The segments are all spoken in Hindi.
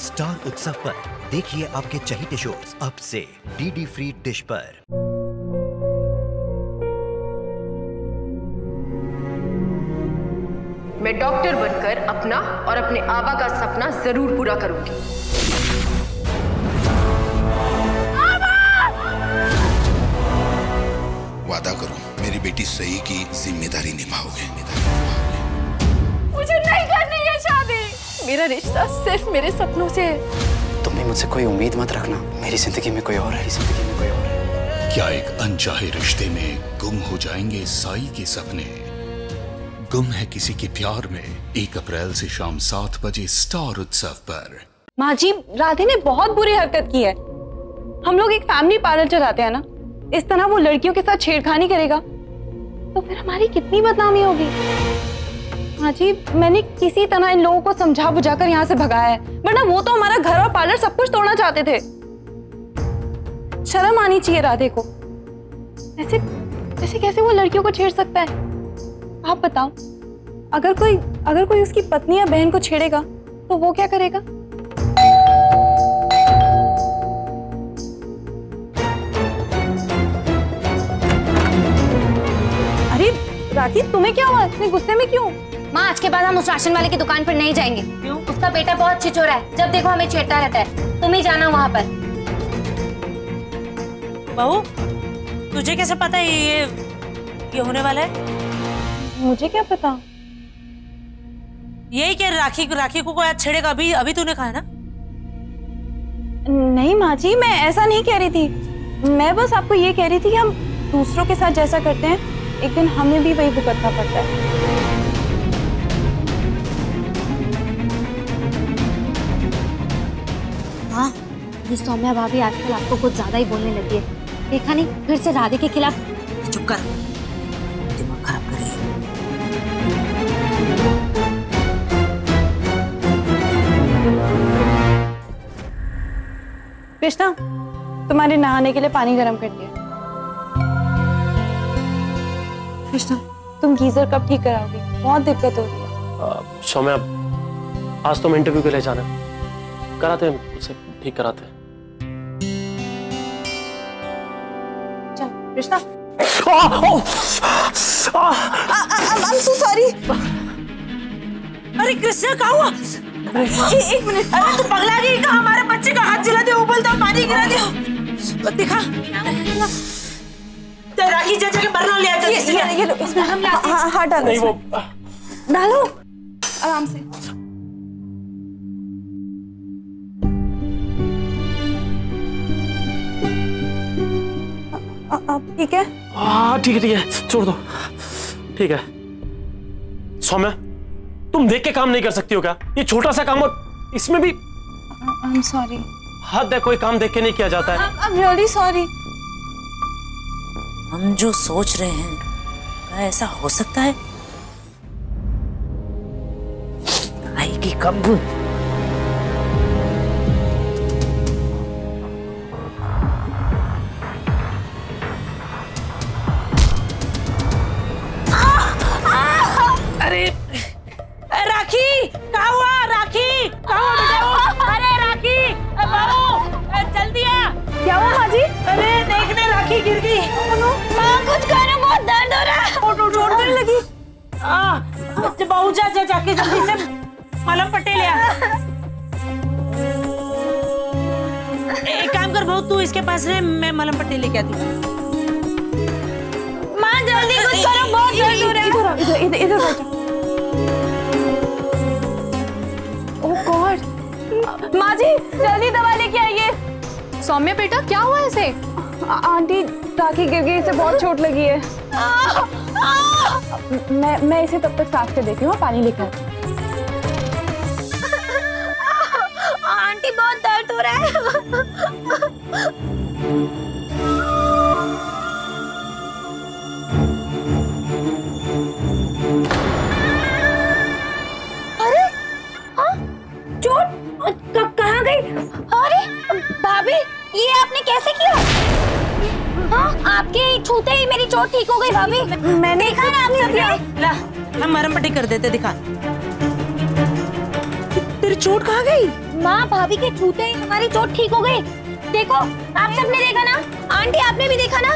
स्टार उत्सव पर देखिए आपके चहेते शोज अब से डीडी फ्री डिश पर। मैं डॉक्टर बनकर अपना और अपने आबा का सपना जरूर पूरा करूंगी। वादा करो मेरी बेटी सही की जिम्मेदारी निभाओगे। मुझे नहीं करनी है शादी। मेरा रिश्ता सिर्फ मेरे सपनों से है। तुम भी मुझसे कोई उम्मीद मत रखना। मेरी जिंदगी में कोई और है, जिंदगी में कोई और है। क्या एक अनचाहे रिश्ते में गुम हो जाएंगे साई के सपने? गुम है किसी के प्यार में 1 अप्रैल से शाम 7 बजे स्टार उत्सव पर। माँ जी, राधे ने बहुत बुरी हरकत की है। हम लोग एक फैमिली पार्लर चलाते हैं ना, इस तरह वो लड़कियों के साथ छेड़खानी करेगा तो फिर हमारी कितनी बदनामी होगी। माँ जी, मैंने किसी तरह इन लोगों को समझा बुझाकर यहाँ से भगाया है, वरना वो तो हमारा घर और पार्लर सब कुछ तोड़ना चाहते थे। शर्म आनी चाहिए राधे को। ऐसे कैसे वो लड़कियों को छेड़ सकता है? आप बताओ, अगर कोई उसकी पत्नी या बहन को छेड़ेगा तो वो क्या करेगा? अरे राखी, तुम्हें क्या हुआ? इतने गुस्से में क्यों? माँ, आज के बाद हम उस राशन वाले की दुकान पर नहीं जाएंगे। क्यों? उसका बेटा बहुत छिछोरा है, जब देखो हमें छेड़ता रहता है। तुम ही जाना वहाँ पर। बहू, तुझे कैसे पता है ये होने वाला है? मुझे क्या पता? यही कि राखी को कोई छेड़ेगा। अभी तूने कहा ना? नहीं माँ जी, मैं ऐसा नहीं कह रही थी। मैं बस आपको ये कह रही थी कि हम दूसरों के साथ जैसा करते हैं, एक दिन हमें भी वही भुगतना पड़ता है। हाँ, ये सौम्या भाभी आजकल आपको कुछ ज्यादा ही बोलने लगी है। देखा नहीं, फिर से राधे के खिलाफ। चुप कर, दिमाग खराब कर रही है। कृष्णा, तुम्हारे नहाने के लिए पानी गर्म कर दिया। कृष्णा, तुम गीजर कब ठीक कराओगे? बहुत दिक्कत हो रही है। सौम्या, आज तो मैं इंटरव्यू के लिए जाना है, कराते हैं उसे, ठीक कराते हैं। चल कृष्णा। I'm so sorry। अरे कृष्णा, क्या हुआ? एक मिनट। अरे तू पगला गई क्या? हमारे बच्चे का हाथ जला दे, उबलता पानी गिरा दे। दिखा, राखी जा जाके बर्नर ले आ। ये लो, इसमें हम हाथ डालो। नहीं, वो डालो आराम से। अब ठीक है? हाँ ठीक है, छोड़ दो। ठीक है। सौम्या, तुम देख के काम नहीं कर सकती हो क्या? ये छोटा सा काम और इसमें भी। I'm sorry। हद है, कोई काम देख के नहीं किया जाता है। I'm really sorry। हम जो सोच रहे हैं क्या ऐसा हो सकता है? आएगी कब? अरे राखी, क्या हुआ? राखी, क्या हुआ बेटा? अरे राखी, बाबू जल्दी आ। क्या हुआ माँ जी? अरे देखने, राखी गिर गई। माँ, कुछ करो, बहुत दर्द हो रहा है। चोट करने लगी। बहू जाके जल्दी से मलहम पट्टी ले आ। एक काम कर बहू, तू इसके पास रहे, मैं मलहम पट्टी लेके आती हूँ। माँ जल्दी कुछ करो, बहुत दर्द हो रहा है। इधर बैठो। ओह गॉड। माँ जी, जल्दी दवा लेके आइए। सौम्या बेटा, क्या हुआ इसे? आंटी, राखी गिर गई, इसे बहुत चोट लगी है। मैं इसे तब तक साफ कर देती हूँ, पानी लेकर। आंटी, बहुत दर्द हो रहा है। अरे हाँ, चोट कहाँ गई? अरे भाभी, ये आपने कैसे किया? हाँ, आपके छूते ही मेरी चोट ठीक हो गई भाभी। मैंने देखा ना आपने। ला, हम मरहम पट्टी कर देते। दिखा, तेरी चोट कहाँ गई? माँ भाभी के छूते ही हमारी चोट ठीक हो गई। देखो आप सबने देखा ना, आंटी आपने भी देखा ना।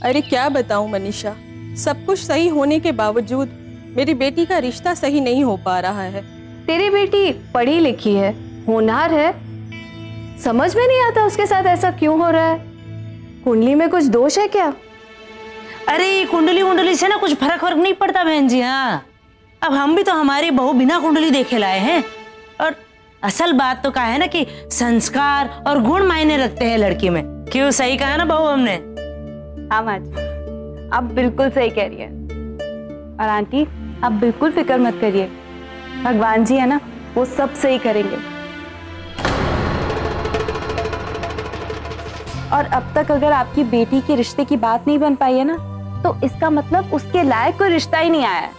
अरे क्या बताऊं मनीषा, सब कुछ सही होने के बावजूद मेरी बेटी का रिश्ता सही नहीं हो पा रहा है। तेरी बेटी पढ़ी लिखी है, होनहार है, समझ में नहीं आता उसके साथ ऐसा क्यों हो रहा है। कुंडली में कुछ दोष है क्या? अरे कुंडली वुंडली से ना कुछ फर्क नहीं पड़ता बहन जी। हाँ, अब हम भी तो हमारी बहू बिना कुंडली देखे लाए हैं। और असल बात तो क्या है ना कि संस्कार और गुण मायने रखते हैं लड़की में। क्यों, सही कहा ना बहू हमने? हाँ माँ जी, आप बिल्कुल सही कह रही है। और आंटी आप बिल्कुल फिक्र मत करिए, भगवान जी है ना, वो सब सही करेंगे। और अब तक अगर आपकी बेटी के रिश्ते की बात नहीं बन पाई है ना, तो इसका मतलब उसके लायक कोई रिश्ता ही नहीं आया है।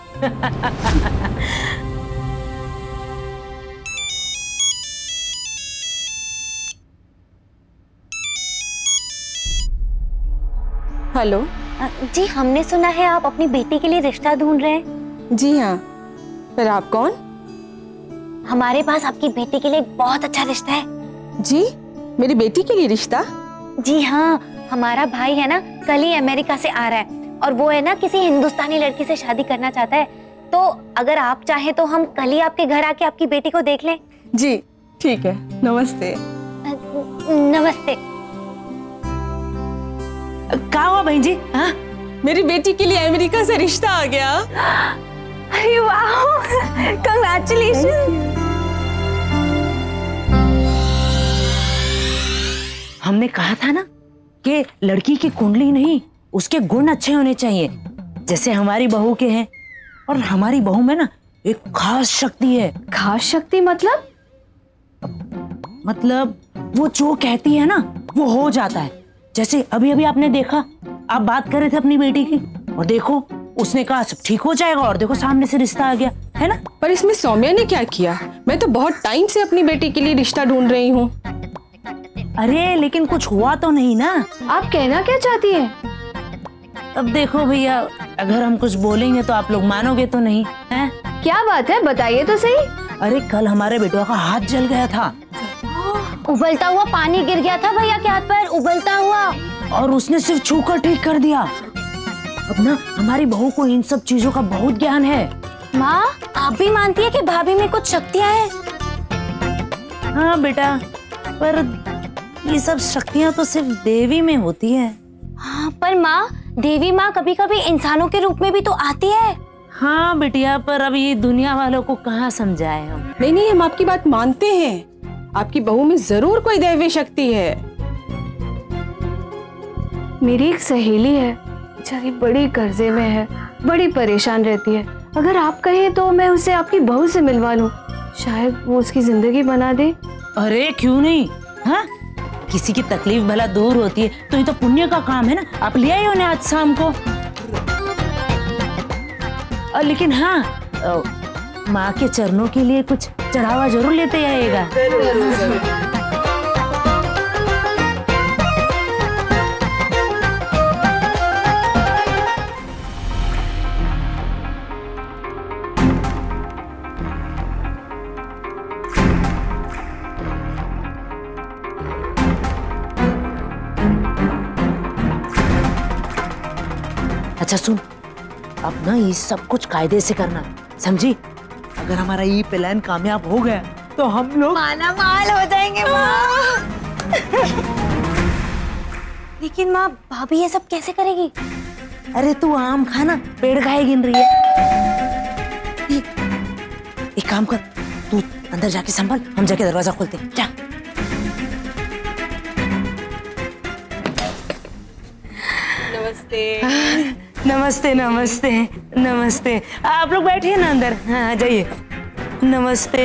हेलो। जी हमने सुना है आप अपनी बेटी के लिए रिश्ता ढूंढ रहे हैं। जी हाँ, पर आप कौन? हमारे पास आपकी बेटी के लिए एक बहुत अच्छा रिश्ता है। जी, मेरी बेटी के लिए रिश्ता? जी हाँ, हमारा भाई है ना कल ही अमेरिका से आ रहा है और वो है ना किसी हिंदुस्तानी लड़की से शादी करना चाहता है। तो अगर आप चाहें तो हम कल ही आपके घर आके आपकी बेटी को देख लें। जी ठीक है, नमस्ते। नमस्ते। क्या हुआ बहन जी? हाँ, मेरी बेटी के लिए अमेरिका से रिश्ता आ गया। अरे वाह, कांग्रेचुलेशन। हमने कहा था ना कि लड़की की कुंडली नहीं, उसके गुण अच्छे होने चाहिए, जैसे हमारी बहू के हैं। और हमारी बहू में ना एक खास शक्ति है। खास शक्ति मतलब? मतलब वो जो कहती है ना वो हो जाता है। जैसे अभी अभी आपने देखा, आप बात कर रहे थे अपनी बेटी की और देखो उसने कहा सब ठीक हो जाएगा और देखो सामने से रिश्ता आ गया, है ना? पर इसमें सौम्या ने क्या किया? मैं तो बहुत टाइम से अपनी बेटी के लिए रिश्ता ढूंढ रही हूँ। अरे लेकिन कुछ हुआ तो नहीं ना। आप कहना क्या चाहती हैं? अब देखो भैया, अगर हम कुछ बोलेंगे तो आप लोग मानोगे तो नहीं, हैं? क्या बात है, बताइए तो सही। अरे कल हमारे बेटुआ का हाथ जल गया था। उबलता हुआ पानी गिर गया था भैया के हाथ पर, उबलता हुआ, और उसने सिर्फ छूकर ठीक कर दिया। अब ना हमारी बहू को इन सब चीजों का बहुत ज्ञान है। माँ आप भी मानती है कि भाभी में कुछ शक्तियाँ हैं? हाँ बेटा, पर ये सब शक्तियाँ तो सिर्फ देवी में होती है। हाँ पर माँ, देवी माँ कभी कभी इंसानों के रूप में भी तो आती है। हाँ बिटिया, पर अब ये दुनिया वालों को कहाँ समझाए हम। नहीं, हम आपकी बात मानते हैं। आपकी बहू में जरूर कोई दैवीय शक्ति है। मेरी एक सहेली है, बेचारी बड़ी कर्जे में है, बड़ी परेशान रहती है। अगर आप कहें तो मैं उसे आपकी बहू से मिलवा लूं, शायद वो उसकी जिंदगी बना दे। अरे क्यों नहीं, हाँ? किसी की तकलीफ भला दूर होती है तो ये तो पुण्य का काम है ना। आप ले आइए उन्हें आज शाम को। लेकिन हाँ, माँ के चरणों के लिए कुछ चढ़ावा जरूर लेते आइएगा। अच्छा सुन, अब ना ये सब कुछ कायदे से करना, समझी? अगर हमारा ये प्लान कामयाब हो गया तो हम लोग माला माल हो जाएंगे माँ। लेकिन माँ, भाभी ये सब कैसे करेगी? अरे तू आम खाना, पेड़ काहे गिन रही है? एक काम कर, तू अंदर जाके संभल, हम जाके दरवाजा खोलते हैं। जा। नमस्ते। नमस्ते नमस्ते नमस्ते। आप लोग बैठिए ना अंदर। हाँ जाइए। नमस्ते।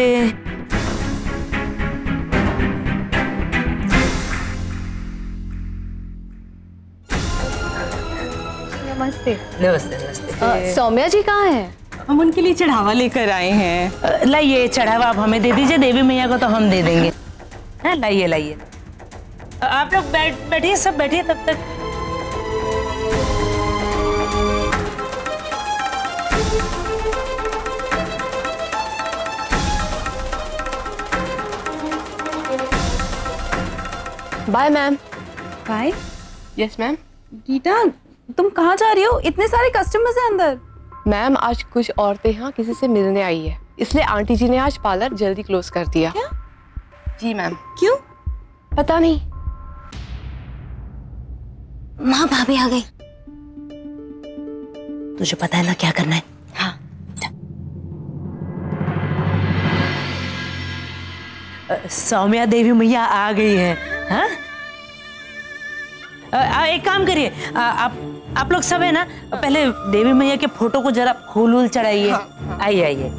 नमस्ते। नमस्ते नमस्ते। सौम्या जी कहाँ हैं? हम उनके लिए चढ़ावा लेकर आए हैं। लाइए चढ़ावा, आप हमें दे दीजिए, देवी मैया को तो हम दे देंगे। हाँ लाइए लाइए। आप लोग बैठिए, सब बैठिए तब तक। Bye ma'am. Bye. Yes ma'am. Geeta, तुम कहाँ जा रही हो? इतने सारे कस्टमर्स हैं अंदर। मैम आज कुछ औरतें यहाँ किसी से मिलने आई है, इसलिए आंटी जी ने आज पार्लर जल्दी क्लोज कर दिया। क्या? जी मैम। क्यों? पता नहीं। माँ भाभी आ गई। तुझे पता है ना क्या करना है? हाँ। सौम्या देवी मैया आ गई है। हाँ? एक काम करिए, आप लोग सब है ना, पहले देवी मैया के फोटो को जरा फूल वूल चढ़ाइए। आइए आइए।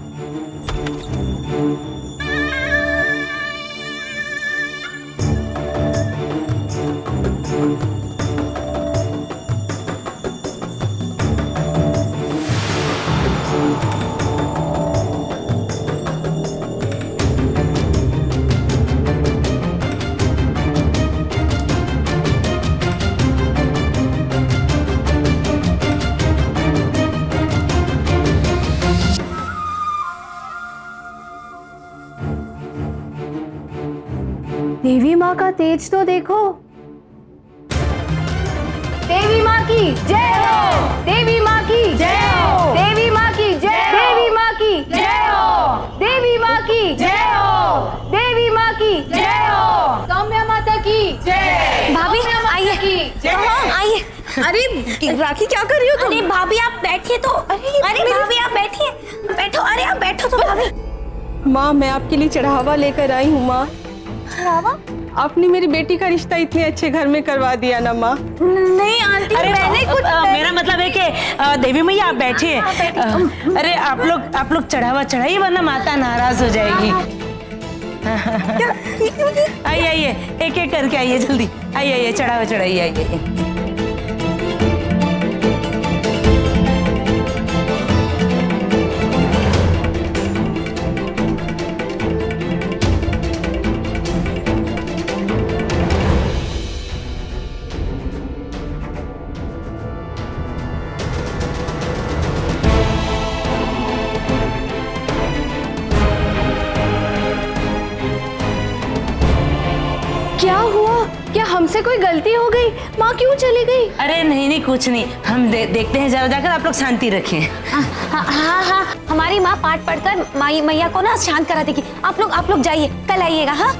देवी माँ का तेज तो देखो। देवी माँ की जय हो। देवी माँ की जय हो। देवी माँ की जय। देवी माँ की जय हो। देवी माँ की जय हो। देवी माँ की जय हो। सौम्या माता की जय। भाभी आइए। आइए। अरे राखी क्या कर रही हो तुम? अरे भाभी आप बैठिए तो। अरे भाभी आप बैठिए। बैठो। अरे आप बैठो तो भाभी। माँ मैं आपके लिए चढ़ावा लेकर आई हूँ। माँ आपने मेरी बेटी का रिश्ता इतने अच्छे घर में करवा दिया ना माँ। नहीं आंटी, अरे मैंने कुछ मेरा मतलब है कि देवी मैया आप बैठिए। अरे आप लोग चढ़ावा चढ़ाइए, वरना माता नाराज हो जाएगी। आइए आइए, एक एक करके आइए, जल्दी आइए आइए, चढ़ावा चढ़ाइए, आइए। क्या हुआ? क्या हमसे कोई गलती हो गई? माँ क्यों चली गई? अरे नहीं नहीं, कुछ नहीं, हम देखते हैं जरा जाकर। आप लोग शांति रखें। हाँ, हमारी माँ पाठ पढ़कर मैया को ना शांत करा देगी। आप लोग जाइए, कल आइएगा। हाँ